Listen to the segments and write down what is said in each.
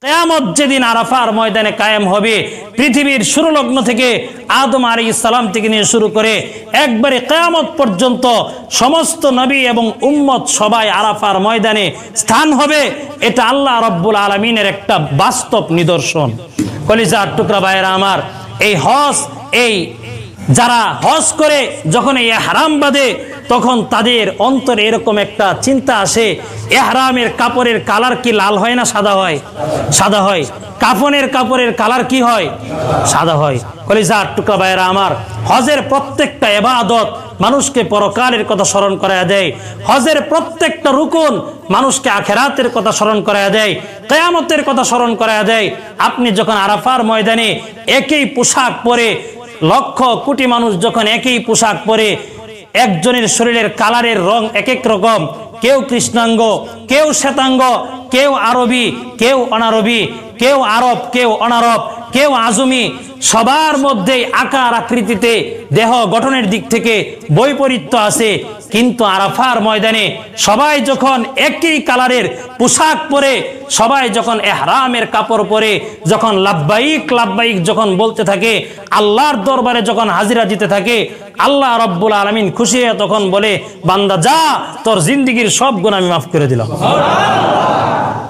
কিয়ামত যেদিন আরাফার ময়দানে কায়েম হবে, পৃথিবীর শুরু লগ্ন থেকে আদম আলাইহিস সালাম থেকে নিয়ে শুরু করে একবারে কিয়ামত পর্যন্ত সমস্ত নবী এবং উম্মত সবাই আরাফার ময়দানে স্থান হবে। এটা আল্লাহ রাব্বুল আলামিনের একটা বাস্তব নিদর্শন। কলিজার টুকরা ভাইয়েরা আমার, এই হজ, এই যারা হজ করে যখন এই ইহরাম বাঁধে তখন তাদের অন্তরে এরকম একটা চিন্তা আসে, ইহরামের কাপড়ের কালার কি লাল হয় না সাদা হয়? সাদা হয়। কাফনের কাপড়ের কালার কি হয়? সাদা হয়। কলিজার টুকরা ভাইয়েরা আমার, হজের প্রত্যেকটা ইবাদত মানুষকে পরকালের কথা স্মরণ করায়া দেয়। হজের প্রত্যেকটা রুকুন মানুষকে আখিরাতের কথা স্মরণ করায়া দেয়, কিয়ামতের কথা স্মরণ করায়া দেয়। আপনি যখন আরাফার ময়দানে একই পোশাক পরে, লক্ষ কোটি মানুষ যখন একই পোশাক পরে, একজনের শরীরের কালারের রং এক এক রকম, কেউ কৃষ্ণাঙ্গ, কেউ শ্বেতাঙ্গ, কেউ আরবি, কেউ অনারবি, কেউ আরব, কেউ অনারব, কেউ আজমি, সবার মধ্যেই আকার আকৃতিতে দেহ গঠনের দিক থেকে বৈপরীত্য আছে। কিন্তু আরাফার ময়দানে সবাই যখন একই কালারের পোশাক পরে, সবাই যখন ইহরামের কাপড় পরে, যখন লাব্বাইক লাব্বাইক যখন বলতে থাকে, আল্লাহর দরবারে যখন হাজিরা দিতে থাকে, আল্লাহ রাব্বুল আলামিন খুশি হয়ে তখন বলে, বান্দা যা, তোর জিন্দেগীর সব গুনাহ আমি মাফ করে দিলাম।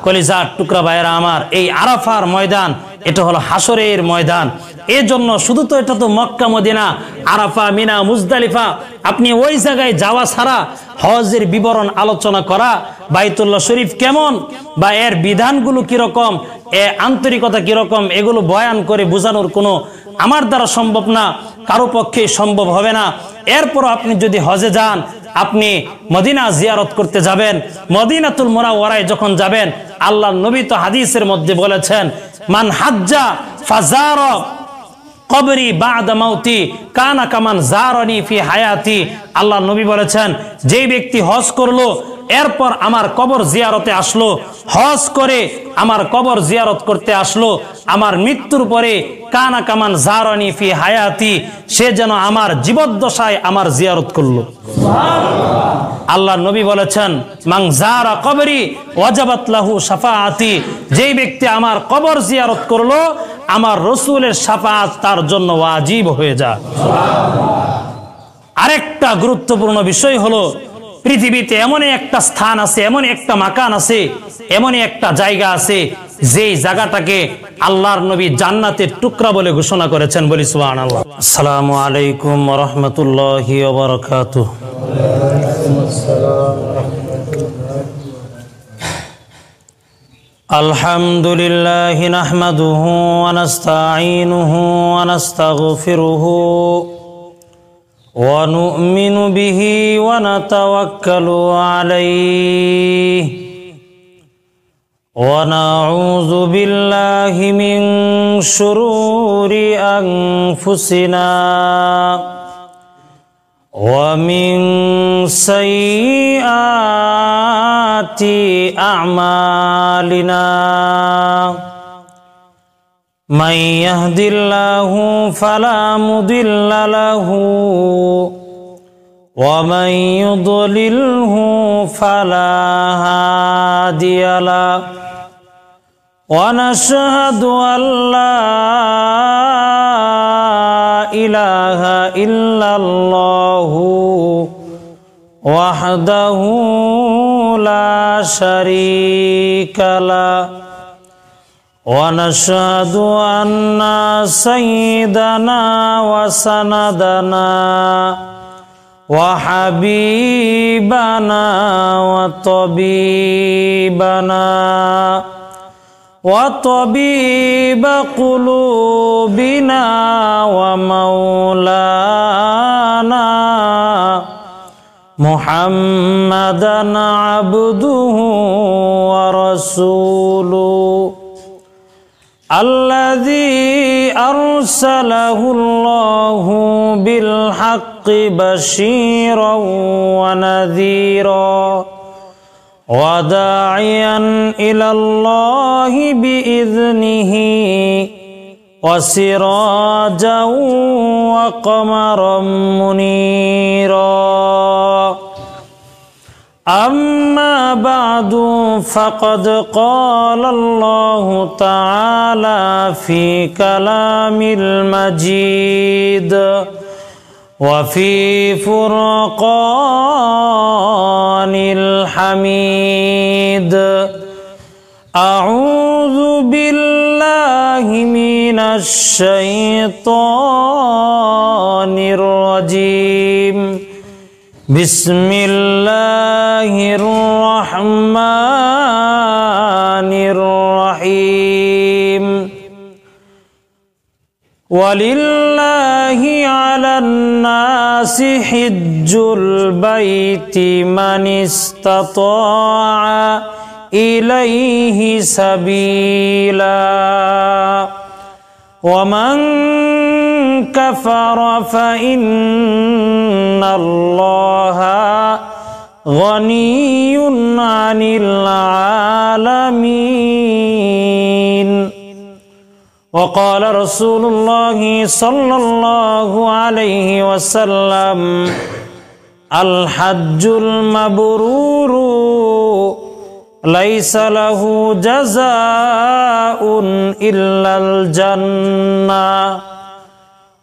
কলিজার টুকরা ভাইয়েরা আমার, এই আরাফার ময়দান এটা হলো হাসরের ময়দান। এই জন্য শুধু তো এটা তো Mecca Medina, Arafah, Mina, Muzdalifah, আপনি ওই জায়গায় যাওয়া ছাড়া হজের বিবরণ আলোচনা করা, বাইতুল্লাহ শরীফ কেমন বা এর বিধানগুলো কিরকম, আন্তরিকতা কিরকম, এগুলো বয়ান করে বোঝানোর কোনো আমার দ্বারা সম্ভব না, কারো পক্ষে সম্ভব হবে না। এরপর আপনি যদি হজে যান, আপনি মদিনা জিয়ারত করতে যাবেন, মদিনাতুল মুনাওয়ারায় যখন যাবেন, আল্লাহর নবী তো হাদিসের মধ্যে বলেছেন, মান হাজ্জা ফাজারা কবরি বাদা মাউতি কানা কামান জারানি ফি হায়াতি। আল্লাহর নবী বলেছেন, যেই ব্যক্তি হজ করলো, এরপর আমার কবর জিয়ারতে আসলো, হজ করে আমার কবর জিয়ারত করতে আসলো, আমার মৃত্যুর পরে কানা কামান জারানি ফি হায়াতি, সে যেন আমার জীবদ্দশায় আমার জিয়ারত করলো। আল্লাহ নবী বলেছেন, মান জারা কবরি ওয়াজাবাত লাহু শাফাআতি, যেই ব্যক্তি আমার কবর জিয়ারত করলো, আমার রাসূলের শাফাআত তার জন্য ওয়াজিব হয়ে যায়। আরেকটা গুরুত্বপূর্ণ বিষয় হলো, পৃথিবীতে এমনই একটা স্থান আছে, এমন একটা মাকান আছে, এমনই একটা জায়গা আছে, যেই জায়গাটাকে আল্লাহর নবী জান্নাতের টুকরা বলে ঘোষণা করেছেন। বলি সুবহানাল্লাহ। আসসালামু আলাইকুম ওয়া রাহমাতুল্লাহি ওয়া বারাকাতুহু। আলহামদুলিল্লাহি নাহমাদুহু ওয়া নাস্তাঈনুহু ওয়া নাস্তাগফিরুহু ওয়া নু'মিনু বিহি ওয়া নাতাওয়াক্কালু আলাইহি ওয়া নাউযু বিল্লাহি মিন শুরুরি আনফুসিনা ওয়া মিন সাইয়্যাতি আ'মালিনা। মান ইয়াহদিল্লাহু ফালা মুদিল্লা লাহু ওয়া মান ইউদ্লিলহু ফালা হাদিয়া লাহু ওয়া নাশহাদু আল্লা ইলাহা ইল্লাল্লাহু ওয়াহদাহু লা শারীকা লাহু ওয়া নাশহাদু আন্না সাইয়্যিদানা ওয়া সানাদানা ওয়া হাবিবানা ওয়া তাবিবানা ওয়া তাবিবা কুলুবিনা ওয়া মাওলানা মুহাম্মাদান আবদুহু ওয়া রাসূলুহু الذي أرسله الله بالحق بشيرا ونذيرا وداعيا إلى الله بإذنه وسراجا وقمرا منيرا أما بعد فقد قال الله تعالى في كلام المجيد وفي فرقان الحميد أعوذ بالله من الشيطان الرجيم بسم الله الرحمن الرحيم ولله على الناس حج البيت من استطاع إليه سبيلا ومن كفر فإن الله غني عن العالمين وقال رسول الله صلى الله عليه وسلم الحج المبرور ليس له جزاء إلا الجنة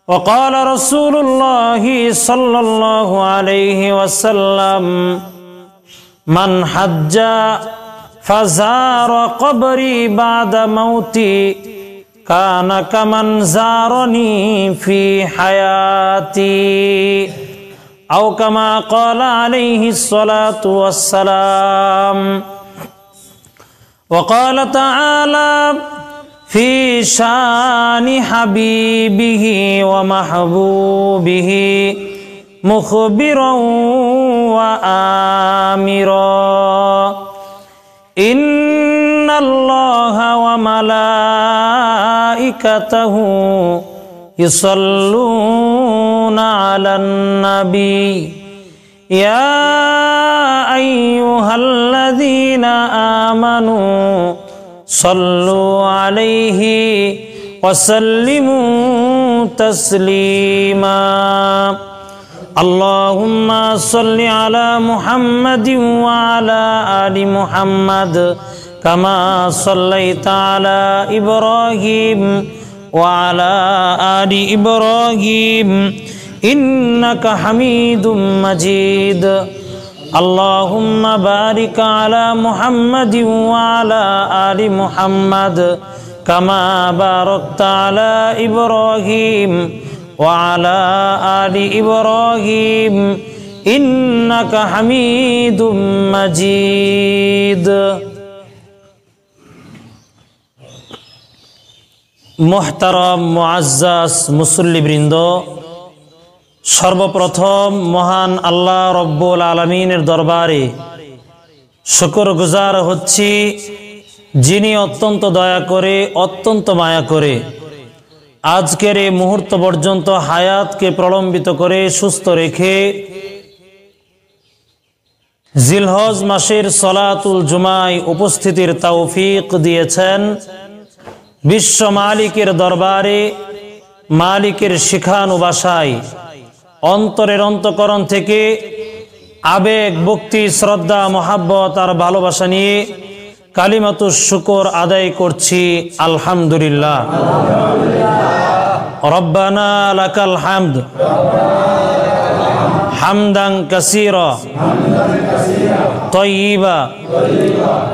وقال رسول الله صلى الله عليه وسلم من حج فزار قبري بعد موتي كان كمن زارني في حياتي أو كما قال عليه الصلاة والسلام وقال تعالى في شان حبيبه ومحبوبه مخبرا وآمرا إن الله وملائكته يصلون على النبي يا أيها الذين آمنوا صلوا عليه وسلموا تسليما اللهم صل على محمد وعلى آل محمد كما صليت على إبراهيم وعلى آل إبراهيم إنك حميد مجيد اللهم بارك على محمد وعلى آل محمد كما باركت على إبراهيم وعلى آل إبراهيم إنك حميد مجيد محترم মুআজ্জাজ মুসল্লিবৃন্দ, সর্বপ্রথম মহান আল্লাহ রব্বুল আলামিনের দরবারে শুকরগুজার হচ্ছি, যিনি অত্যন্ত দয়া করে, অত্যন্ত মায়া করে আজকের এই মুহূর্ত পর্যন্ত হায়াতকে প্রলম্বিত করে সুস্থ রেখে জিলহজ মাসের সলাতুল জুমায় উপস্থিতির তৌফিক দিয়েছেন। বিশ্ব মালিকের দরবারে মালিকের শিখানো ভাষায় অন্তরের অন্তঃকরণ থেকে আবেগ, ভক্তি, শ্রদ্ধা, মহাব্বত আর ভালোবাসা নিয়ে কালিমাতুশ শুকর আদায় করছি আলহামদুলিল্লাহ। রব্বানা লাকাল হামদ হামদান কাসীরা তাইয়্যিবা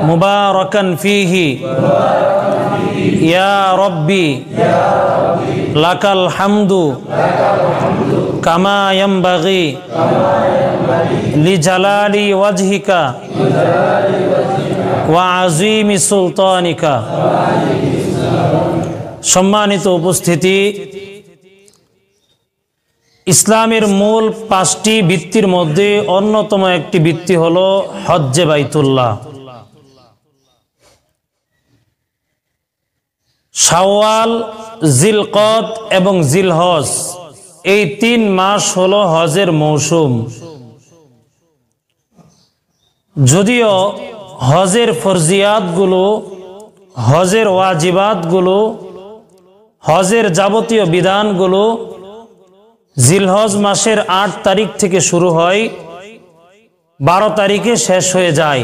মুবারাকান ফীহি ইয়া রব্বি লাকাল হামদু কামা ইয়ানবাগি লিজালালি ওয়াজহিকা ওয়া আযীমি সুলতানিকা। সম্মানিত উপস্থিতি, ইসলামের মূল 5টি ভিত্তির মধ্যে অন্যতম একটি ভিত্তি হলো হজ্জে বাইতুল্লাহ। শাওয়াল, জিলকদ এবং জিলহজ এই 3 মাস হলো হজের মৌসুম। যদিও হজের ফরজিয়াতগুলো, হজের ওয়াজিবাতগুলো, হজের যাবতীয় বিধানগুলো জিলহজ মাসের 8 তারিখ থেকে শুরু হয় 12 তারিখে শেষ হয়ে যায়,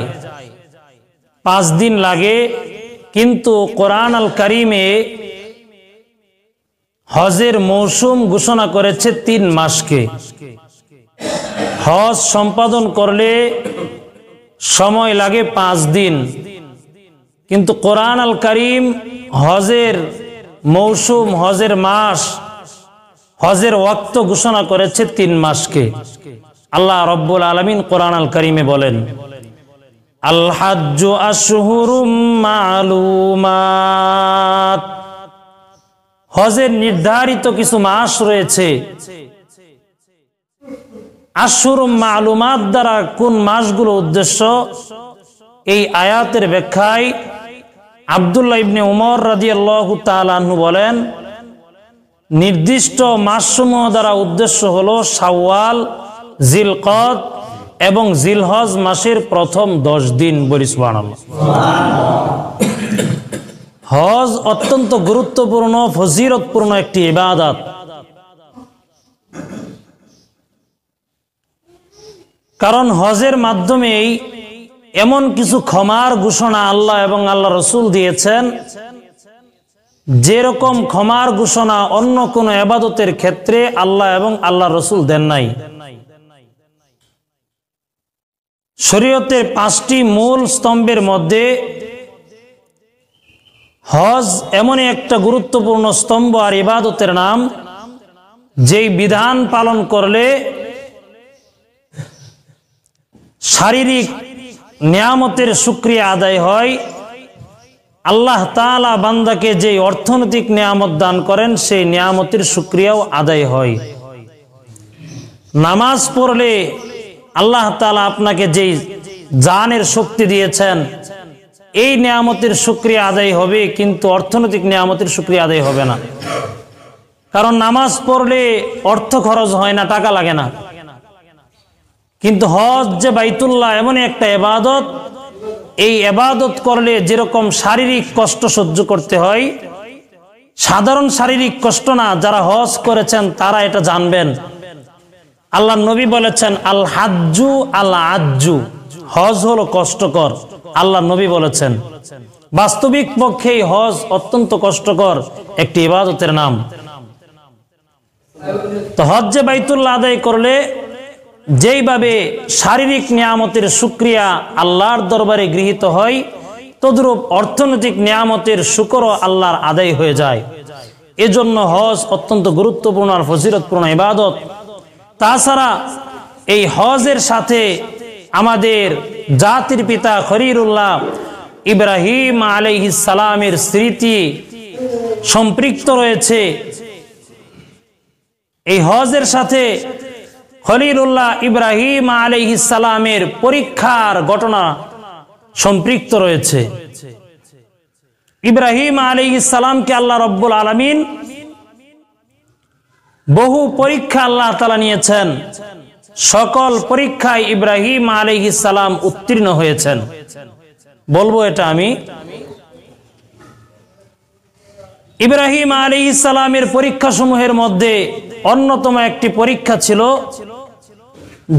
5 দিন লাগে। কিন্তু কোরআন আল কারিমে হজের মৌসুম ঘোষণা করেছে 3 মাসকে। হজ সম্পাদন করলে সময় লাগে 5 দিন, কিন্তু কোরআন আল কারিম হজের মৌসুম, হজের মাস, হজের ওয়াক্ত ঘোষণা করেছে 3 মাসকে। আল্লাহ রব্বুল আলামিন কোরআন আল কারিমে বলেন, আল হাজ্জু আশহুরুম মালুমাত, হজের নির্ধারিত কিছু মাস রয়েছে। আশহুরুম মালুমাত দ্বারা কোন মাসগুলো উদ্দেশ্য? এই আয়াতের ব্যাখ্যায় আব্দুল্লাহ ইবনে উমর রাদিয়াল্লাহু তাআলা আনহু বলেন, নির্দিষ্ট মাসসমূহ দ্বারা উদ্দেশ্য হলো শাওয়াল, জিলকদ এবং জিলহজ মাসের প্রথম 10 দিন। বলি সুবহানাল্লাহ। হজ অত্যন্ত গুরুত্বপূর্ণ, ফজিলতপূর্ণ একটি ইবাদত। কারণ হজের মাধ্যমেই এমন কিছু ক্ষমার ঘোষণা আল্লাহ এবং আল্লাহ রসুল দিয়েছেন, যেরকম ক্ষমার ঘোষণা অন্য কোন ইবাদতের ক্ষেত্রে আল্লাহ এবং আল্লাহ রসুল দেন নাই। শরীয়তের 5টি মূল স্তম্ভের মধ্যে হজ এমনই একটা গুরুত্বপূর্ণ স্তম্ভ আর ইবাদতের নাম, যেই বিধান পালন করলে শারীরিক নিয়ামতের শুকরিয়া আদায় হয়। আল্লাহ তাআলা বান্দাকে যেই অর্থনৈতিক নিয়ামত দান করেন, সেই নিয়ামতের শুকরিয়াও আদায় হয়। নামাজ পড়লে আল্লাহ তাআলা আপনাকে যেই জানের শক্তি দিয়েছেন, এই নিয়ামতের শুকরিয়া আদায় হবে, কিন্তু অর্থনৈতিক নিয়ামতের শুকরিয়া আদায় হবে না। কারণ নামাজ পড়লে অর্থ খরচ হয় না, টাকা লাগে না। কিন্তু হজ যে বাইতুল্লাহ এমন একটা ইবাদত, এই ইবাদত করলে যেরকম শারীরিক কষ্ট সহ্য করতে হয়, সাধারণ শারীরিক কষ্ট না, যারা হজ করেছেন তারা এটা জানবেন। আল্লাহ নবী বলেছেন, আল হাজ্জু আল আজ্জু, হজ হলো কষ্টকর। আল্লাহ নবী বলেছেন, বাস্তবিক পক্ষে হজ অত্যন্ত কষ্টকর একটি ইবাদতের নাম। তো হজ্জে বাইতুল্লাহ আদায় করলে যেইভাবে শারীরিক নিয়ামতের শুকরিয়া আল্লাহর দরবারে গৃহীত হয়, তদ্রূপ অর্থনৈতিক নিয়ামতের শুকরও আল্লাহর আদায় হয়ে যায়। এজন্য হজ অত্যন্ত গুরুত্বপূর্ণ আর ফজিলতপূর্ণ ইবাদত। তাছাড়া এই হজের সাথে আমাদের জাতির পিতা খলিলুল্লাহ ইব্রাহিম আলাইহিস সালামের স্মৃতি সম্পৃক্ত রয়েছে। এই হজের সাথে খলিলুল্লাহ ইব্রাহিম আলাইহিস সালামের পরীক্ষার ঘটনা সম্পৃক্ত রয়েছে। ইব্রাহিম আলাইহিস সালামকে আল্লাহ রব্বুল আলামিন বহু পরীক্ষা আল্লাহ তাআলা নিয়েছেন। সকল পরীক্ষায় ইব্রাহিম আলাইহিস সালাম উত্তীর্ণ হয়েছেন। বলবো এটা আমি, ইব্রাহিম আলাইহিস সালামের পরীক্ষা সমূহের মধ্যে অন্যতম একটি পরীক্ষা ছিল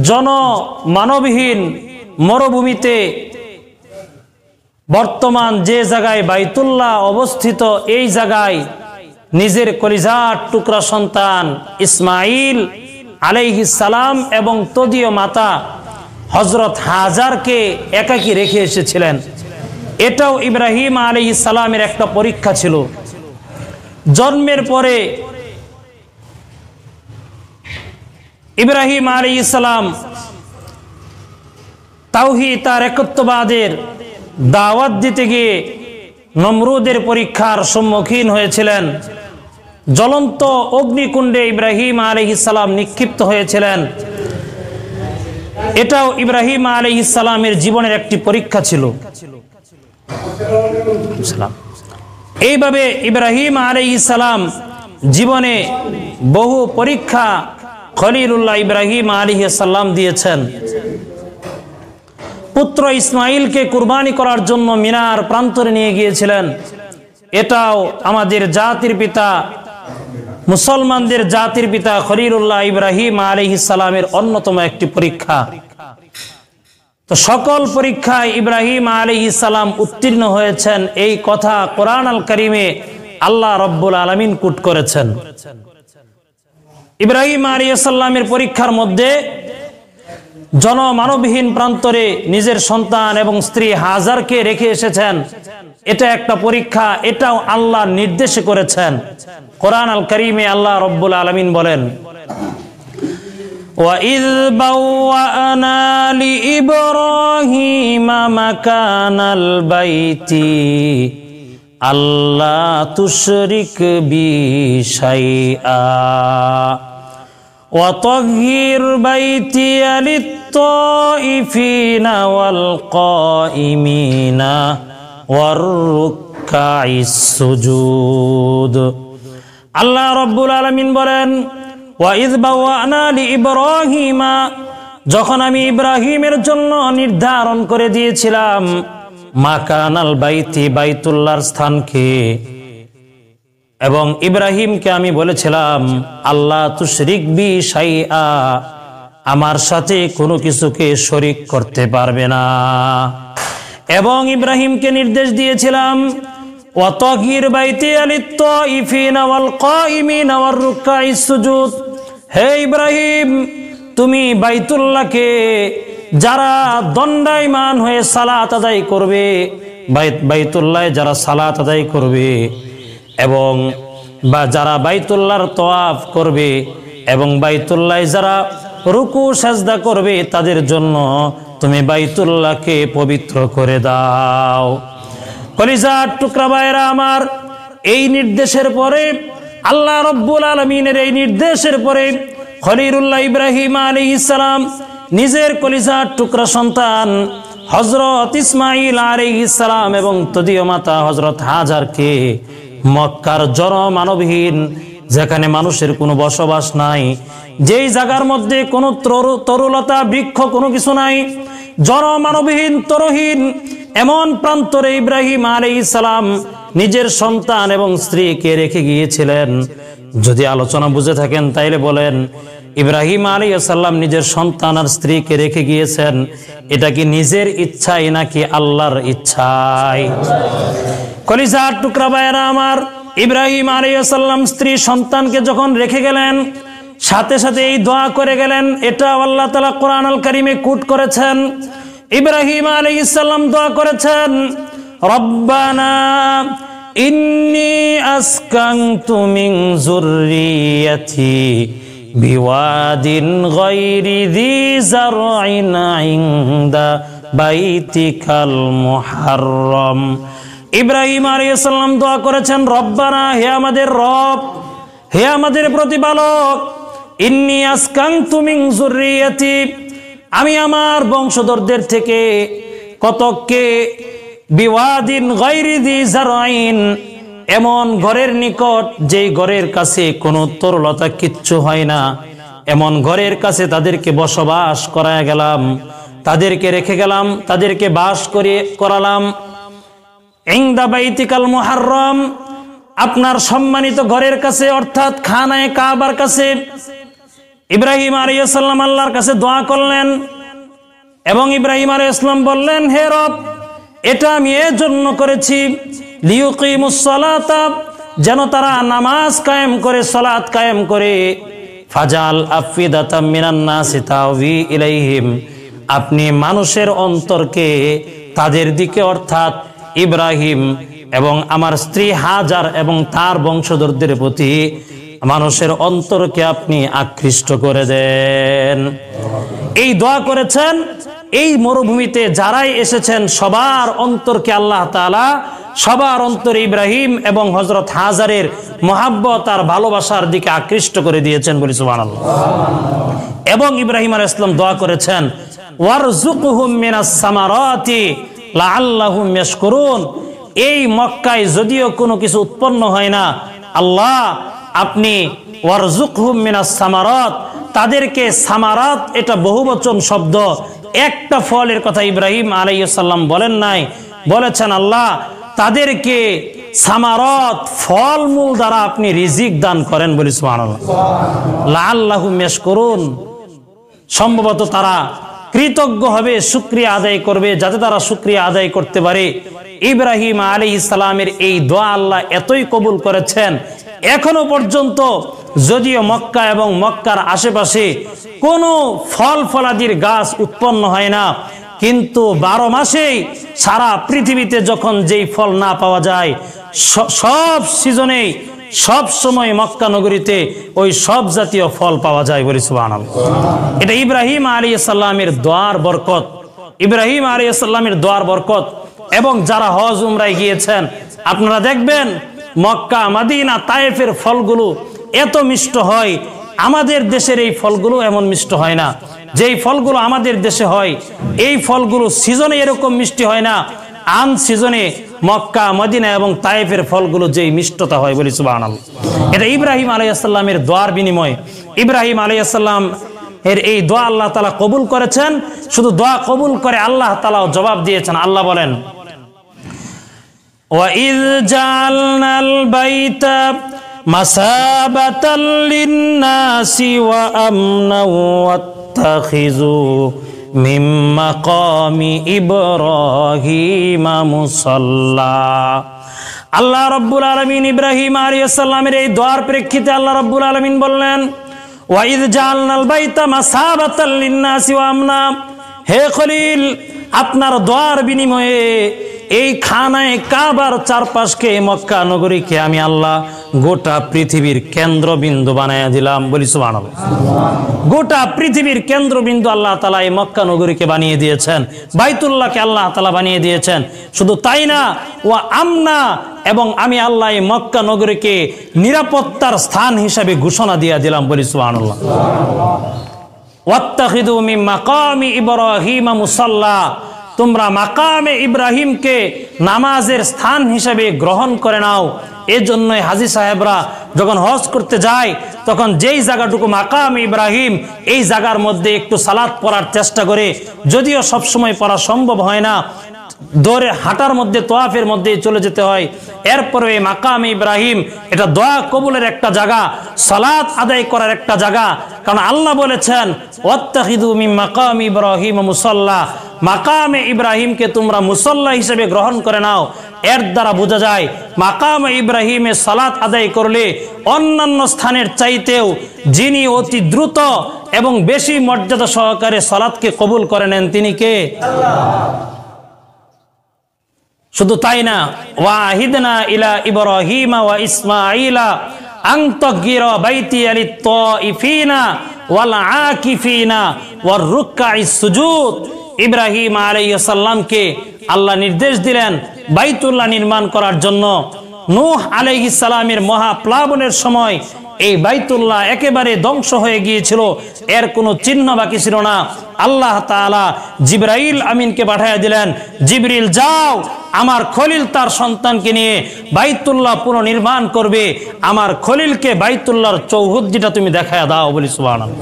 জনমানবহীন মরুভূমিতে বর্তমান যে জায়গায় বাইতুল্লাহ অবস্থিত, এই জায়গায় নিজের কলিজার টুকরা সন্তান ইসমাইল আলাইহিস সালাম এবং তদীয় মাতা হযরত হাজারকে একাকী রেখে এসেছিলেন। এটাও ইব্রাহিম আলাইহিস সালামের একটা পরীক্ষা ছিল। জন্মের পরে ইব্রাহিম আলাইহিস সালাম তাওহীদ তার একত্ববাদের দাওয়াত দিতে গিয়ে নমরুদের পরীক্ষার সম্মুখীন হয়েছিলেন। জ্বলন্ত অগ্নিকুণ্ডে ইব্রাহিম আলাইহিস সালাম নিক্ষিপ্ত হয়েছিলেন। এটাও ইব্রাহিম আলাইহিস সালামের জীবনের একটি পরীক্ষা ছিল। এইভাবে ইব্রাহিম আলাইহিস সালাম জীবনে বহু পরীক্ষা খলিলুল্লাহ ইব্রাহিম আলাইহিস সালাম দিয়েছেন। পুত্র ইসমাইলকে কুরবানি করার জন্য মিনার প্রান্তরে নিয়ে গিয়েছিলেন। এটাও আমাদের জাতির পিতা, মুসলমানদের জাতির পিতা খলিলুল্লাহ ইব্রাহিম আলাইহিস সালামের অন্যতম একটি পরীক্ষা। তো সকল পরীক্ষায় ইব্রাহিম আলাইহিস সালাম উত্তীর্ণ হয়েছেন, এই কথা কোরআন আল কারীমে আল্লাহ রব্বুল আলামিন কোট করেছেন। ইব্রাহিম আলাইহিস সালামের পরীক্ষার মধ্যে জনমানবহীন প্রান্তরে নিজের সন্তান এবং স্ত্রী হাজারকে রেখে এসেছেন। এটা একটা পরীক্ষা, এটাও আল্লাহর নির্দেশে করেছেন। কোরআন আল কারীমে আল্লাহ রব্বুল আলামিন বলেন, وَإِذْ بَوَّأْنَا لِإِبْرَاهِيمَ مَكَانَ الْبَيْتِ أَلَّا تُشْرِكْ بِي شَيْئًا وَطَهِّرْ بَيْتِيَ لِلطَّائِفِينَ وَالْقَائِمِينَ وَالرُّكَّعِ السُّجُودِ। আল্লাহ রব্বুল আলামিন বলেন, ওয়াইদ বাওয়ানা লিইব্রাহিমা, যখন আমি ইব্রাহিমের জন্য নির্ধারণ করে দিয়েছিলাম মাকানাল বাইতি, বাইতুল্লাহর স্থানকে, এবং ইব্রাহিমকে আমি বলেছিলাম আল্লাহ তুশরিক বি শাইআ, আমার সাথে কোনো কিছুকে শরীক করতে পারবে না। এবং ইব্রাহিমকে নির্দেশ দিয়েছিলাম ওয়াতাহির বাইতিয়া লিত্তাইফিনা ওয়াল কাইমিনা ওয়ার রুকআইস সুজুদ, হে ইব্রাহিম তুমি বাইতুল্লাহকে যারা দণ্ডায়মান হয়ে সালাত আদায় করবে, বাইতুল্লাহে যারা সালাত আদায় করবে এবং যারা বাইতুল্লাহর তওয়াফ করবে এবং বাইতুল্লাহে যারা রুকু সাজদা করবে, তাদের জন্য তুমি বাইতুল্লাহকে পবিত্র করে দাও। কলিজার টুকরা ভাইরা আমার, এই নির্দেশের পরে আল্লাহ রব্বুল আলামিনের এই নির্দেশের পরে খলিলুল্লাহ ইব্রাহিম আলাইহিস সালাম নিজের কলিজার টুকরা সন্তান হযরত ইসমাঈল আলাইহিস সালাম এবং তদীয় মাতা হযরত হাজারকে মক্কার জনমানবহীন, যেখানে মানুষের কোনো বসবাস নাই, যেই জায়গার মধ্যে কোনো তরুলতা বৃক্ষ কোনো কিছু নাই, জনমানবহীন তরহীন এমন প্রান্তরে ইব্রাহিম আলাইহিস সালাম নিজের সন্তান এবং স্ত্রীকে রেখে গিয়েছিলেন। যদি আলোচনা বুঝে থাকেন তাইলে বলেন, ইব্রাহিম আলাইহিস সালাম নিজের সন্তান আর স্ত্রীকে রেখে গিয়েছেন, এটা কি নিজের ইচ্ছায় নাকি আল্লাহর ইচ্ছায়? কলিজার টুকরা ভাইরা আমার, ইব্রাহিম আলাইহিস সালাম স্ত্রী সন্তানকে যখন রেখে গেলেন, সাথে সাথে এই দোয়া করে গেলেন। এটা আল্লাহ তাআলা কোরআন আল কারীমে কোট করেছেন। ইব্রাহিম আলাইহিস সালাম দোয়া করেছেন, রব্বানা ইন্নী আসকানতু মিন যুররিয়াতি বিওয়াদিন গায়রি যী যারইন ইনদা বাইতিকাল মুহাররম। ইব্রাহিম আলাইহিস সালাম দোয়া করেছেন, রব্বানা, হে আমাদের রব, হে আমাদের প্রতিপালক, ইন্নী আসকানতু মিন যুররিয়াতি, আমি আমার বংশধরদের থেকে কতককে বিওয়াদিন গায়রি যী যারইন, এমন ঘরের নিকট যেই ঘরের কাছে কোনো তরলতা কিচ্ছু হয় না, এমন ঘরের কাছে তাদেরকে বসবাস করায় গেলাম, তাদেরকে রেখে গেলাম, তাদেরকে বাস করালাম। ইনদা বাইতিকাল মুহাররম, আপনার সম্মানিত ঘরের কাছে, অর্থাৎ খানায়ে কাবার কাছে। ইব্রাহিম আলাইহিস সালাম আল্লাহর কাছে দোয়া করলেন এবং ইব্রাহিম আলাইহিস সালাম বললেন, হে রব, এটা আমি এর জন্য করেছি লিয়ুকিমুস সালাতা, যেন তারা নামাজ কায়েম করে, সালাত কায়েম করে, ফাজাল আফিদাতাম মিনান নাসি তাওয়ি ইলাইহিম, আপনি মানুষের অন্তরকে তাদের দিকে, অর্থাৎ ইব্রাহিম এবং আমার স্ত্রী হাজার এবং তার বংশধরদের প্রতি মানুষের অন্তরকে আপনি আকৃষ্ট করে দেন। এই দোয়া করেছেন। এই মরুভূমিতে যারাই এসেছেন সবার অন্তরকে আল্লাহ তাআলা, সবার অন্তরে ইব্রাহিম এবং হযরত হাজারের মহাব্বত আর ভালোবাসার দিকে আকৃষ্ট করে দিয়েছেন, বলি সুবহানাল্লাহ। এবং ইব্রাহিম আলাইহিস সালাম দোয়া করেছেন, ওয়ারযুকহুম মিনাস সামারাতি লাআল্লাহুম ইয়াশকুরুন, এই মক্কায় যদিও কোনো কিছু উৎপন্ন হয় না, আল্লাহ আপনি ওয়ারযুকহুম মিনাস সামারাত, তাদেরকে সামারাত, এটা বহুবচন শব্দ, একটা ফলের কথা ইব্রাহিম আলাইহিস সালাম বলেন নাই, বলেছেন আল্লাহ তাদেরকে সামারাত, ফলমূল দ্বারা আপনি রিজিক দান করেন, বলি সুবহানাল্লাহ। লাআল্লাহুম ইয়াশকুরুন, সম্ভবত তারা কৃতজ্ঞ হবে, শুকরিয়া আদায় করবে, যাতে তারা শুকরিয়া আদায় করতে পারে। ইব্রাহিম আলাইহিস সালামের এই দোয়া আল্লাহ এতই কবুল করেছেন, এখনো পর্যন্ত যদিও মক্কা এবং মক্কার আশেপাশে কোনো ফল ফলাদির গাছ উৎপন্ন হয় না, কিন্তু 12 মাসেই সারা পৃথিবীতে যখন যেই ফল না পাওয়া যায়, সব সিজনেই সব সময় মক্কা নগরীতে ওই সব জাতীয় ফল পাওয়া যায়, বলি সুবহানাল্লাহ। এটা ইব্রাহিম আলাইহিস সালামের দোয়ার বরকত, ইব্রাহিম আলাইহিস সালামের দোয়ার বরকত। এবং যারা হজ উমরায় গিয়েছেন আপনারা দেখবেন মক্কা, মদিনা, তায়েফের ফলগুলো এত মিষ্ট হয়, আমাদের দেশের এই ফলগুলো এমন মিষ্ট হয় না। যেই ফলগুলো আমাদের দেশে হয় এই ফলগুলো সিজনে এরকম মিষ্টি হয় না, আন সিজনে মক্কা, মদিনা এবং তায়েফের ফলগুলো যেই মিষ্টতা হয়, বলি সুবহানাল্লাহ। এটা ইব্রাহিম আলাইহিস সালামের দোয়ার বিনিময়। ইব্রাহিম আলাইহিস সালাম এর এই দোয়া আল্লাহ তাআলা কবুল করেছেন। শুধু দোয়া কবুল করে আল্লাহ তাআলাও জবাব দিয়েছেন। আল্লাহ বলেন, وَإِذْ جَعَلْنَا الْبَيْتَ مَثَابَةً لِلنَّاسِ وَأَمْنًا وَاتَّخِذُوا مِن مَّقَامِ إِبْرَاهِيمَ مُصَلًّى। আল্লাহ রাব্বুল আলামিন ইব্রাহিম আলাইহিস সালামের এই দোয়ার প্রেক্ষিতে আল্লাহ রাব্বুল আলামিন বললেন, وَإِذْ جَعَلْنَا الْبَيْتَ مَثَابَةً لِلنَّاسِ وَأَمْنًا। হে খলিল, আপনার দোয়ার বিনিময়ে এই খানায় কাবার চারপাশকে, মক্কা নগরীকে আমি আল্লাহ গোটা পৃথিবীর কেন্দ্রবিন্দু বানায়া দিলাম, বলি সুবহানাল্লাহ। গোটা পৃথিবীর কেন্দ্রবিন্দু আল্লাহ তাআলা এই মক্কা নগরীকে বানিয়ে দিয়েছেন, বাইতুল্লাহকে আল্লাহ তাআলা বানিয়ে দিয়েছেন। শুধু তাই না, ওয়া আমনা, এবং আমি আল্লাহ এই মক্কা নগরীকে নিরাপত্তার স্থান হিসাবে ঘোষণা দিয়ে দিলাম, বলি সুবহানাল্লাহ। ওয়াত্তাখিযু মিন মাকামি ইব্রাহিম মুসাল্লা, তোমরা মাকামে ইব্রাহিমকে নামাজের স্থান হিসেবে গ্রহণ করে নাও। এজন্যই হাজী সাহেবরা যখন হজ করতে যায় তখন যেই জায়গাটুকু মাকাম ইব্রাহিম, এই জায়গার মধ্যে একটু সালাত পড়ার চেষ্টা করে, যদিও সব সময় পড়া সম্ভব হয় না, দৌড়ে হাঁটার মধ্যে, তোয়াফের মধ্যে চলে যেতে হয়। এরপরে এই মাকামে ইব্রাহিম এটা দোয়া কবুলের একটা জায়গা, সালাত আদায় করার একটা জায়গা। কারণ আল্লাহ বলেছেন, ওয়াত্তাখিযু মিন মাকামি ইব্রাহিম মুসাল্লা, মাকামে ইব্রাহিমকে তোমরা মুসল্লা হিসেবে গ্রহণ করে নাও। এর দ্বারা বোঝা যায় মাকামে ইব্রাহিমে সালাত আদায় করলে অন্যান্য স্থানের চাইতেও যিনি অতি দ্রুত এবং বেশি মর্যাদা সহকারে সালাতকে কবুল করে নেন তিনি কে? শুধু তাই না, ওয়াহিদনা ইলা ইব্রাহিম ওয়া ইসমাঈলা আন তাগিরা বাইতিয়া লিত-তাইফিনা ওয়াল আকিফিনা ওয়ার রুকআইস সুজুদ। ইব্রাহিম আলাইহিস সালামকে আল্লাহ নির্দেশ দিলেন বাইতুল্লাহ নির্মাণ করার জন্য। নূহ আলাইহিস সালামের মহাপ্লাবনের সময় এই বাইতুল্লাহ একেবারে ধ্বংস হয়ে গিয়েছিল, এর কোনো চিহ্ন বাকি ছিল না। আল্লাহ তাআলা জিবরাইল আমিনকে পাঠিয়ে দিলেন, জিবরিল যাও, আমার খলিল তার সন্তানকে নিয়ে বাইতুল্লাহ পুনর্নির্মাণ করবে, আমার খলিলকে বাইতুল্লাহর চৌহদ্দিটা তুমি দেখায় দাও, বলি সুবহানাল্লাহ।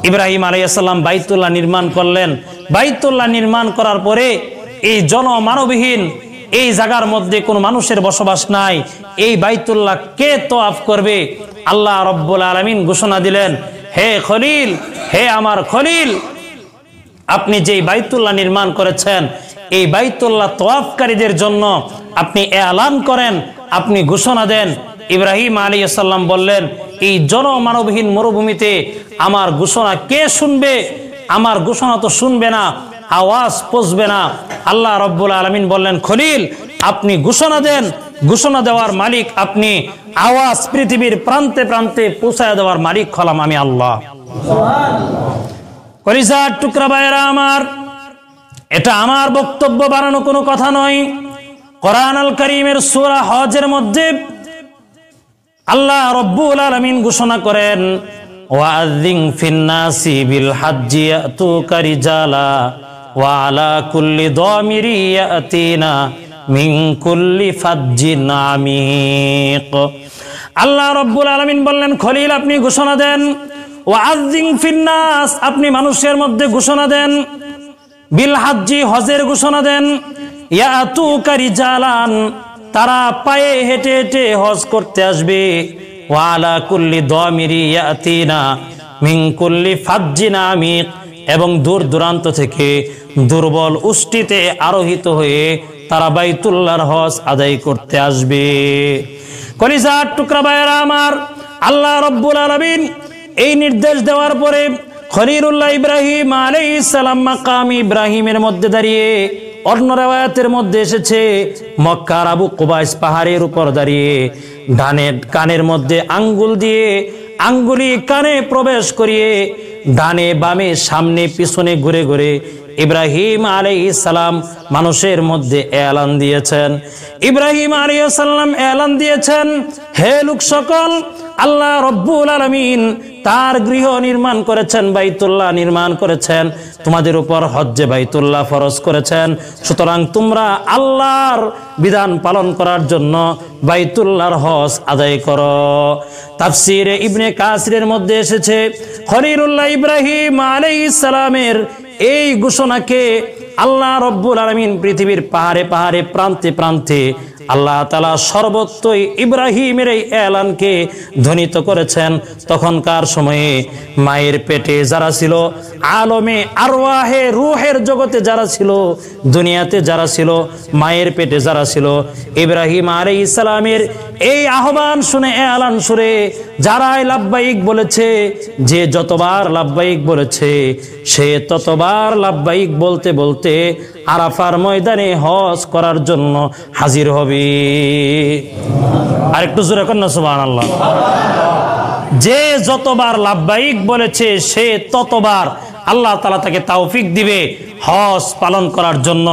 ইব্রাহিম আলাইহিস সালাম বাইতুল্লাহ নির্মাণ করলেন। বাইতুল্লাহ নির্মাণ করার পরে এই জনমানবহীন এই জায়গার মধ্যে কোনো মানুষের বসবাস নাই, এই বাইতুল্লাহ কে তওয়াফ করবে? আল্লাহ রাব্বুল আলামিন ঘোষণা দিলেন, হে খলিল, হে আমার খলিল, আপনি যেই বাইতুল্লাহ নির্মাণ করেছেন এই বাইতুল্লাহ তওয়াফকারীদের জন্য আপনি এলান করেন, আপনি ঘোষণা দেন। ইব্রাহিম আলাইহিস সালাম বললেন, এই জনমানবহীন মরুভূমিতে আমার ঘোষণা কে শুনবে? আমার ঘোষণা তো শুনবে না, আওয়াজ পৌঁছবে না। আল্লাহ রাব্বুল আলামিন বললেন, খলিল আপনি ঘোষণা দেন, ঘোষণা দেওয়ার মালিক আপনি, আওয়াজ পৃথিবীর প্রান্তে প্রান্তে পৌঁছায় দেওয়ার মালিক হলাম আমি আল্লাহ। কলিজার টুকরা ভাইয়েরা আমার, এটা আমার বক্তব্য বানানো কোনো কথা নয়। কোরআন আল কারীমের সূরা হজের মধ্যে আল্লাহ রাব্বুল আলামিন ঘোষণা করেন, ওয়াযিন ফিন্নাসি বিল হাজ্জি ইয়াতুকা রিজালা ওয়া আলা কুল্লি দামিরি ইয়াতিনা মিন কুল্লি ফাজ্জিন আমিক। আল্লাহ রাব্বুল আলামিন বললেন, খলিল আপনি ঘোষণা দেন, ওয়াযিন ফিন্নাস আপনি মানুষের মধ্যে ঘোষণা দেন, বিল হাজ্জি হজের ঘোষণা দেন, ইয়াতুকা রিজালান তারা পায়ে হেঁটে হেঁটে হজ করতে আসবে, ওয়া আলা কুল্লি দামিরি ইয়াতিনা মিন কুল্লি ফাজ্জিন আমিক এবং দূর দূরান্ত থেকে দুর্বল উষ্টিতে আরোহিত হয়ে তারা বাইতুল্লাহর হজ আদায় করতে আসবে। কলিজার টুকরা ভাইয়েরা আমার, আল্লাহ রাব্বুল আলামিন এই নির্দেশ দেওয়ার পরে খলিলুল্লাহ ইব্রাহিম আলাইহিস সালাম মাকাম ইব্রাহিমের মধ্যে দাঁড়িয়ে, অন্য রিওয়ায়াতের মধ্যে এসেছে মক্কার আবু কুবাইস পাহাড়ের উপর দাঁড়িয়ে ডানের কানের মধ্যে আঙ্গুল দিয়ে আঙ্গুলি কানে প্রবেশ করিয়ে ডানে বামে সামনে পিছনে ঘুরে ঘুরে ইব্রাহিম আলাইহিস সালাম মানুষের মধ্যে এলান দিয়েছেন। ইব্রাহিম আলাইহিস সালাম এলান দিয়েছেন, হে লোক সকল, আল্লাহ রব্বুল আলামিন তার গৃহ নির্মাণ করেছেন, বাইতুল্লাহ নির্মাণ করেছেন, তোমাদের উপর হজ্জে বাইতুল্লাহ ফরজ করেছেন। সুতরাং তোমরা আল্লাহর বিধান পালন করার জন্য বাইতুল্লাহর হজ আদায় করো। তাফসীরে ইবনে কাসিরের মধ্যে এসেছে খলিলুল্লাহ ইব্রাহিম আলাইহিস সালামের এই ঘোষণাকে আল্লাহ রব্বুল আলামিন পৃথিবীর পাহাড়ে পাহাড়ে প্রান্তে প্রান্তে আল্লাহ তাআলা সর্বত্রই ইব্রাহিমের এই এলানকে ধ্বনিত করেছেন। তখনকার সময়ে মায়ের পেটে যারা ছিল, আলমে আরওয়াহে রূহের জগতে যারা ছিল, দুনিয়াতে যারা ছিল, মায়ের পেটে যারা ছিল, ইব্রাহিম আলাইহিস সালামের এই আহ্বান শুনে, এলান শুনে যারাই লাব্বাইক বলেছে, যে যতবার লাব্বাইক বলেছে সে ততবার লাব্বাইক বলতে বলতে আরাফার ময়দানে হজ করার জন্য হাজির হবে। আর একটু জোরে কর না সুবহানাল্লাহ। যে যতবার লাব্বাইক বলেছে সে ততবার আল্লাহ তাআলা তাকে তৌফিক দিবে হজ পালন করার জন্য।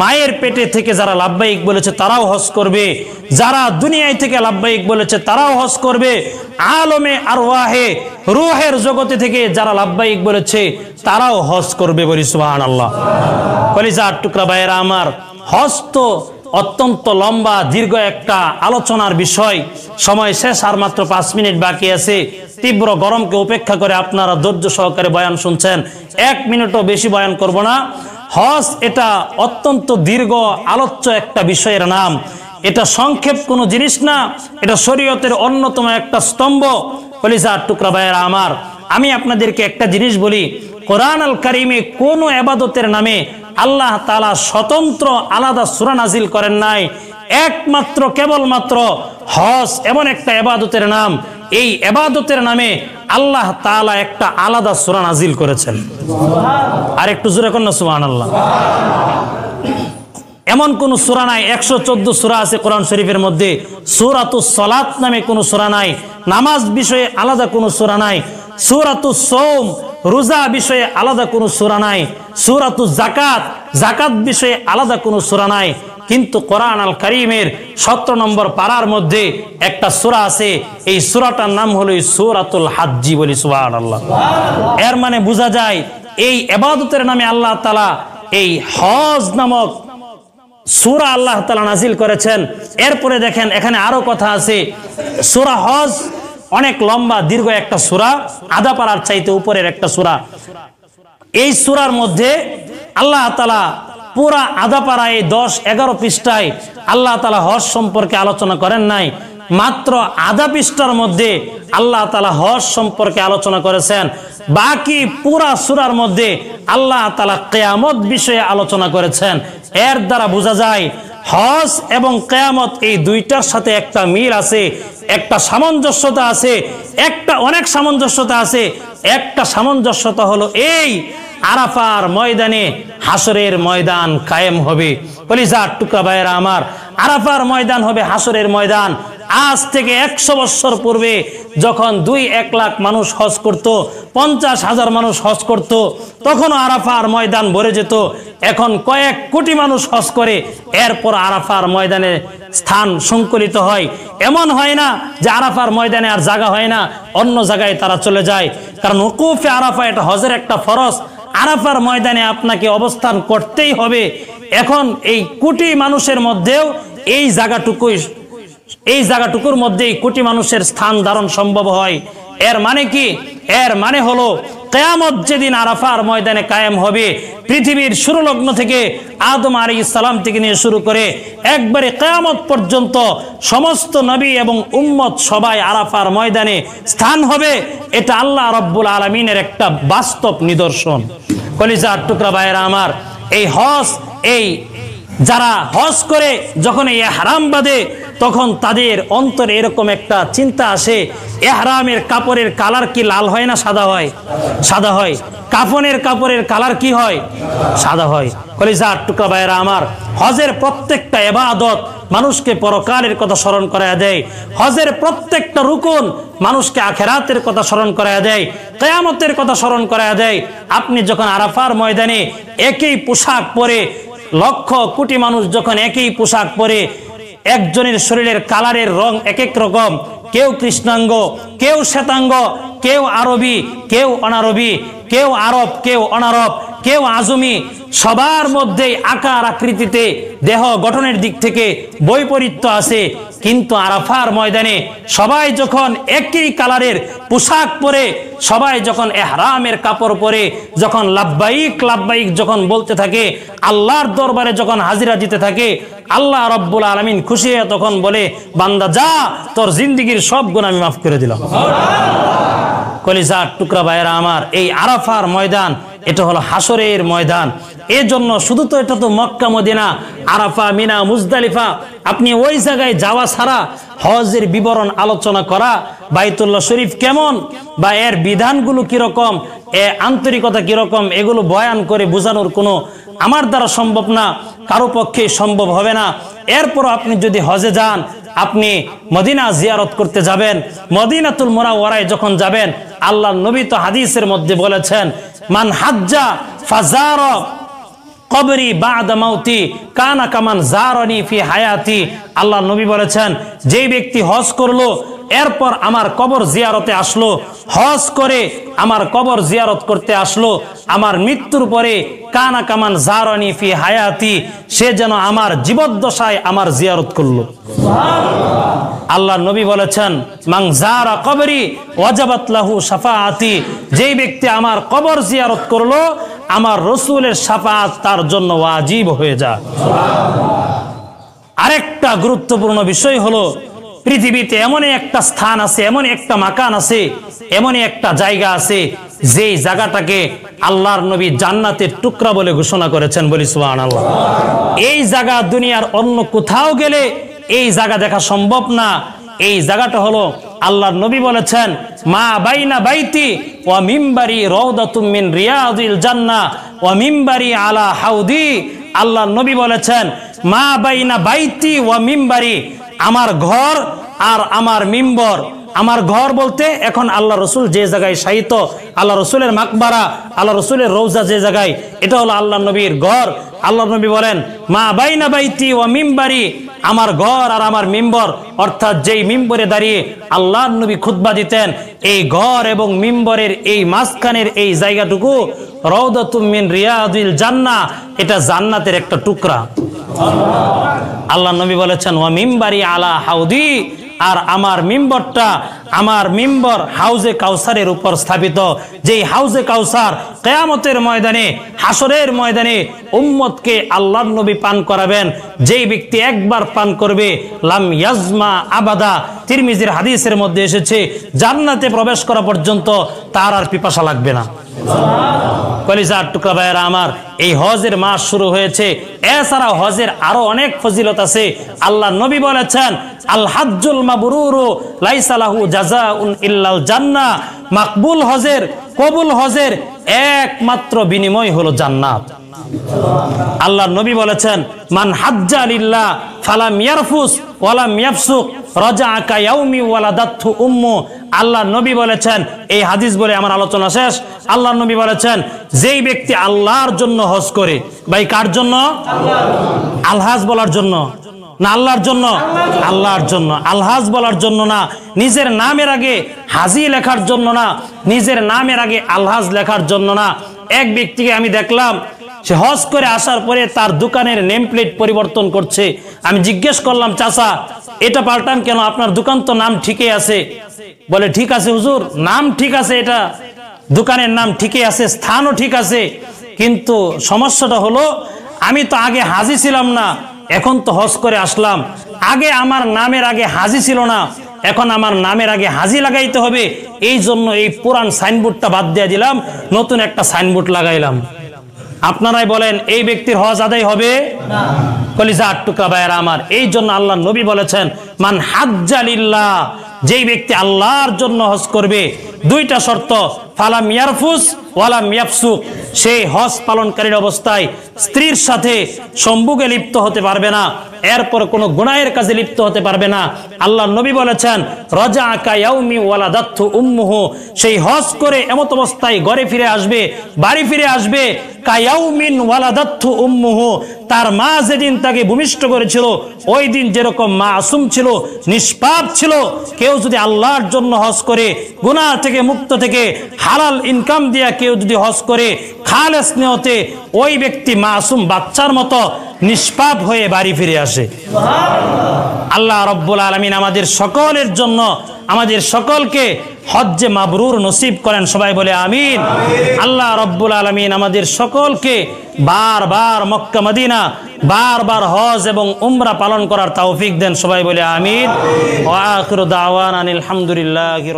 মায়ের পেটে থেকে যারা লাব্বাইক বলেছে তারাও হজ করবে, যারা দুনিয়ায় থেকে লাব্বাইক বলেছে তারাও হজ করবে, আলমে আরওয়াহে রূহের জগতে থেকে যারা লাব্বাইক বলেছে তারাও হজ করবে, বলি সুবহানাল্লাহ। কলিজার টুকরা ভাইয়েরা আমার, হজ তো অত্যন্ত লম্বা দীর্ঘ একটা আলোচনার বিষয়। সময় শেষ, আর মাত্র 5 মিনিট বাকি আছে। তীব্র গরমকে উপেক্ষা করে আপনারা ধৈর্য সহকারে বয়ান শুনছেন, 1 মিনিটও বেশি বয়ান করব না। হজ এটা অত্যন্ত দীর্ঘ আলোচ্য একটা বিষয়ের নাম। এটা সংক্ষেপ কোনো জিনিস না, এটা শরীয়তের অন্যতম একটা স্তম্ভ। কলিজার টুকরা ভাইয়েরা আমার, আমি আপনাদেরকে একটা জিনিস বলি, কোরআন আল কারিমে কোন ইবাদতের নামে আল্লাহ তাআলা স্বতন্ত্র আলাদা সূরা নাজিল করেন নাই। একমাত্র কেবলমাত্র হজ এমন একটা ইবাদতের নাম, এই ইবাদতের নামে আল্লাহ তাআলা একটা আলাদা সূরা নাজিল করেছেন। আর একটু জোরে কোন সুবহানাল্লাহ। এমন কোন সূরা নাই, 114 সূরা আছে কোরআন শরীফের মধ্যে, সূরাতুস সালাত নামে কোন সূরা নাই, নামাজ বিষয়ে আলাদা কোন সূরা নাই, সূরাতুস সাওম রোজা বিষয়ে আলাদা কোন সূরা নাই, সূরাতুজ যাকাত যাকাত বিষয়ে আলাদা কোন সূরা নাই। কিন্তু কোরআন আল কারীমের 17 নম্বর পারার মধ্যে একটা সূরা আছে, এই সূরাটার নাম হলো সূরাতুল হজ্জ, বলি সুবহানাল্লাহ। এর মানে বোঝা যায় এই ইবাদতের নামে আল্লাহ তাআলা এই হজ নামক সূরা আল্লাহ তাআলা নাজিল করেছেন। এরপরে দেখেন এখানে আরো কথা আছে। সূরা হজ অনেক লম্বা দীর্ঘ একটা সূরা, আধা পারার চাইতে উপরের একটা সূরা। এই সূরার মধ্যে আল্লাহ তাআলা পুরা আধা পারায় 10-11 পৃষ্ঠায় আল্লাহ তাআলা হজ সম্পর্কে আলোচনা করেন নাই। মাত্র আধা পৃষ্ঠার মধ্যে আল্লাহ তাআলা হজ সম্পর্কে আলোচনা করেছেন। বাকি পুরা সূরার মধ্যে আল্লাহ তাআলা কিয়ামত বিষয়ে আলোচনা করেছেন। এর দ্বারা বোঝা যায় হজ এবং কিয়ামত এই দুইটার সাথে একটা মিল আছে, একটা সামঞ্জস্যতা আছে, একটা অনেক সামঞ্জস্যতা আছে। একটা সামঞ্জস্যতা হলো এই, আরাফার ময়দানে হাসরের ময়দান কায়েম হবে। কলিজার টুকরা ভাইয়েরা আমার, আরাফার ময়দান হবে হাসরের ময়দান। আজ থেকে 100 বছর পূর্বে যখন 2-1 লাখ মানুষ হজ করত, 50,000 মানুষ হজ করত, তখনও আরাফার ময়দান ভরে যেত। এখন কয়েক কোটি মানুষ হজ করে, এরপর আরাফার ময়দানে স্থান সংকলিত হয়। এমন হয় না যে আরাফার ময়দানে আর জায়গা হয় না, অন্য জায়গায় তারা চলে যায়। কারণ উকুফে আরাফা এটা হজের একটা ফরজ। আরাফার ময়দানে আপনাকে অবস্থান করতেই হবে। এখন এই কোটি মানুষের মধ্যেও এই জায়গাটুকুর মধ্যেই কোটি মানুষের স্থান ধারণ সম্ভব হয়। এর মানে কি? এর মানে হলো কিয়ামত যেদিন আরাফার ময়দানে কায়েম হবে, পৃথিবীর শুরু লগ্ন থেকে আদম আলাইহিস সালাম থেকে নিয়ে শুরু করে একবারে কিয়ামত পর্যন্ত সমস্ত নবী এবং উম্মত সবাই আরাফার ময়দানে স্থান হবে। এটা আল্লাহ রাব্বুল আলামিনের একটা বাস্তব নিদর্শন। কলিজার টুকরা ভাইয়েরা আমার, এই হজ, এই যারা হজ করে যখন এই ইহরাম বাঁধে তখন তাদের অন্তরে এরকম একটা চিন্তা আসে, ইহরামের কাপড়ের কালার কি লাল হয় না সাদা হয়? সাদা হয়। কাফনের কাপড়ের কালার কি হয়? সাদা হয়। কলিজার টুকরা ভাইয়েরা আমার, হজের প্রত্যেকটা ইবাদত মানুষকে পরকালের কথা স্মরণ করায়া দেয়। হজের প্রত্যেকটা রুকুন মানুষকে আখিরাতের কথা স্মরণ করায়া দেয়, কিয়ামতের কথা স্মরণ করায়া দেয়। আপনি যখন আরাফার ময়দানে একই পোশাক পরে, লক্ষ কোটি মানুষ যখন একই পোশাক পরে, একজনের শরীরের কালারের রং এক এক রকম, কেউ কৃষ্ণাঙ্গ, কেউ শ্বেতাঙ্গ, কেউ আরবি, কেউ অনারবি, কেউ আরব, কেউ অনারব, কেউ আজমি, সবার মধ্যেই আকার আকৃতিতে দেহ গঠনের দিক থেকে বৈপরীত্য আছে। কিন্তু আরাফার ময়দানে সবাই যখন একই কালারের পোশাক পরে, সবাই যখন ইহরামের কাপড় পরে, যখন লাব্বাইক লাব্বাইক যখন বলতে থাকে, আল্লাহর দরবারে যখন হাজিরা দিতে থাকে, আল্লাহ রাব্বুল আলামিন খুশি হয়ে তখন বলে, বান্দা যা, তোর জিন্দেগীর সব গুনাহ আমি মাফ করে দিলাম। কলিজার টুকরা ভাইয়েরা আমার, এই আরাফার ময়দান এটা হলো হাসরের ময়দান। এই জন্য শুধু তো এটা তো Mecca Medina, Arafah, Mina, Muzdalifah, আপনি ওই জায়গায় যাওয়া ছাড়া হজের বিবরণ আলোচনা করা, বাইতুল্লাহ শরীফ কেমন বা এর বিধানগুলো কিরকম, আন্তরিকতা কিরকম, এগুলো বয়ান করে বোঝানোর কোনো আমার দ্বারা সম্ভব না, কারো পক্ষে সম্ভব হবে না। এরপর আপনি যদি হজে যান, আপনি মদিনা জিয়ারত করতে যাবেন, মদিনাতুল মুনাওয়ারায় যখন যাবেন, আল্লাহর নবী তো হাদিসের মধ্যে বলেছেন, মান হাজ্জা ফাজারা কবরি বাদা মাউতি কানা কামান জারানি ফি হায়াতি। আল্লাহর নবী বলেছেন, যেই ব্যক্তি হজ করলো, এরপর আমার কবর জিয়ারতে আসলো, হজ করে আমার কবর জিয়ারত করতে আসলো, আমার মৃত্যুর পরে কানা কামান জারানি ফি হায়াতি, সে যেন আমার জীবদ্দশায় আমার জিয়ারত করলো। আল্লাহ নবী বলেছেন, মান জারা কবরি ওয়াজাবাত লাহু শাফাআতি, যেই ব্যক্তি আমার কবর জিয়ারত করলো, আমার রাসূলের শাফাআত তার জন্য ওয়াজিব হয়ে যায়। আরেকটা গুরুত্বপূর্ণ বিষয় হলো, পৃথিবীতে এমনই একটা স্থান আছে, এমন একটা মাকান আছে, এমনই একটা জায়গা আছে, যেই জায়গাটাকে আল্লাহর নবী জান্নাতের টুকরা বলে ঘোষণা করেছেন। বলি সুবহানাল্লাহ। এই জায়গা দুনিয়ার অন্য কোথাও গেলে এই জায়গা দেখা সম্ভব না। এই জায়গাটা হলো, আল্লাহর নবী বলেছেন, মা বাইনা বাইতি ওয়া মিম্বারি রাউদাতুম মিন রিয়াদিল জান্নাহ ওয়া মিম্বারি আলা হাউদি। আল্লাহর নবী বলেছেন, মা বাইনা বাইতি ওয়া মিম্বারি, আমার ঘর আর আমার মিম্বর। আমার ঘর বলতে এখন আল্লাহ রসুল যে জায়গায় শায়িত, আল্লাহ রসুলের মাকবারা, আল্লাহ রসুলের রওজা যে জায়গায়, এটা হলো আল্লাহ নবীর ঘর। আল্লাহ নবী বলেন, মা বাইনা বাইতি ওয়া মিম্বারি, আমার ঘর আর আমার মিম্বর, অর্থাৎ যেই মিম্বরে দাঁড়িয়ে আল্লাহর নবী খুতবা দিতেন, এই ঘর এবং মিম্বরের এই মাঝখানের এই জায়গাটুকু রাউদাতুম মিন রিয়াদিল জান্নাহ, এটা জান্নাতের একটা টুকরা। আল্লাহ নবী বলেছেন, ওয়া মিম্বারি আলা হাউদি, আর আমার মিম্বরটা, আমার মিম্বর হাউজে কাউসারের উপর স্থাপিত। যেই হাউজে কাউসার কিয়ামতের ময়দানে, হাসরের ময়দানে উম্মতকে আল্লাহর নবী পান করাবেন। যেই ব্যক্তি একবার পান করবে, লাম ইয়াজমা আবাদা। তিরমিজির হাদিসের মধ্যে এসেছে, জান্নাতে প্রবেশ করা পর্যন্ত তার আর পিপাসা লাগবে না। কলিজার টুকরা ভাইয়েরা আমার, এই হজের মাস শুরু হয়েছে। এছাড়া হজের আরো অনেক ফজিলত আছে। আল্লাহ নবী বলেছেন, আল হাজ্জুল মাবরুরু লাইসা লাহু জাযাউন ইল্লাল জান্নাহ। মাকবুল হজের, কবুল হজের একমাত্র বিনিময় হলো জান্নাত। আল্লাহ নবী বলেছেন, মান হাজ্জা লিল্লাহ ফালাম ইয়ারফুস ওয়ালাম ইয়াফসুক রাজাআ কায়াউমি ওয়ালাদাতহু উম্মু। আল্লাহ নবী বলেছেন, এই হাদিস বলে আমার আলোচনা শেষ। আল্লাহ নবী বলেছেন, যেই ব্যক্তি আল্লাহর জন্য হজ করে, ভাই কার জন্য? আলহাজ বলার জন্য না আল্লাহর জন্য? আল্লাহর জন্য। আলহাজ বলার জন্য না, নিজের নামের আগে হাজি লেখার জন্য না, নিজের নামের আগে আলহাজ লেখার জন্য না। এক ব্যক্তিকে আমি দেখলাম, সে হজ করে আসার পরে তার দোকানের নেম প্লেট পরিবর্তন করছে। আমি জিজ্ঞেস করলাম, চাচা এটা পাল্টান কেন? আপনার দোকান তো নাম ঠিকই আছে। বলে ঠিক আছে হুজুর, নাম ঠিক আছে, এটা দোকানের নাম ঠিকই আছে, স্থানও ঠিক আছে, কিন্তু সমস্যাটা হলো আমি তো আগে হাজি ছিলাম না, এখন তো হজ করে আসলাম। আগে আমার নামের আগে হাজি ছিল না, এখন আমার নামের আগে হাজি লাগাইতে হবে। এই জন্য এই পুরান সাইনবোর্ডটা বাদ দিয়ে দিলাম, নতুন একটা সাইনবোর্ড লাগাইলাম। আপনারাই বলেন এই ব্যক্তির হজ আদায় হবে না? কলিজার টুকরা ভাইয়েরা আমার, এই জন্য আল্লাহ নবী বলেছেন মান হাজ্জা লিল্লাহ, যেই ব্যক্তি আল্লাহর জন্য হজ করবে, দুইটা শর্ত, ফালাম ইয়ারফুস ওয়ালাম ইয়াফসুক, সেই হজ পালনকারীর অবস্থায় স্ত্রীর সাথে সম্ভোগে লিপ্ত হতে পারবে না, এরপর কোনো গুনাহের কাজে লিপ্ত হতে পারবে না। আল্লাহ নবী বলেছেন রাজাকা ইয়াউমি ওয়ালাদাতহু উম্মুহু, সেই হজ করে এমত অবস্থায় ঘরে ফিরে আসবে, বাড়ি ফিরে আসবে, কায়াউমিন ওয়ালাদাতহু উম্মুহু, তার মা যেদিন তাকে ভূমিষ্ঠ করেছিল ওই দিন যেরকম মাসুম ছিল, নিষ্পাপ ছিল। কেউ যদি আল্লাহর জন্য হজ করে, গুনাহ থেকে মুক্ত থেকে হালাল ইনকাম দিয়া কেউ যদি হজ করে খালেস নিয়তে, ওই ব্যক্তি মাসুম বাচ্চার মতো নিষ্পাপ হয়ে বাড়ি ফিরে আসে। আল্লাহ রব্বুল আলামিন আমাদের সকলের জন্য, আমাদের সকলকে হজ্জে মাবরুর নসিব করেন, সবাই বলে আমিন। আল্লাহ রব্বুল আলামিন আমাদের সকলকে বারবার মক্কা মদিনা, বারবার হজ এবং উমরা পালন করার তৌফিক দেন, সবাই বলে আমিন। ওয়া আখিরু দাওয়ানা আলহামদুলিল্লাহি।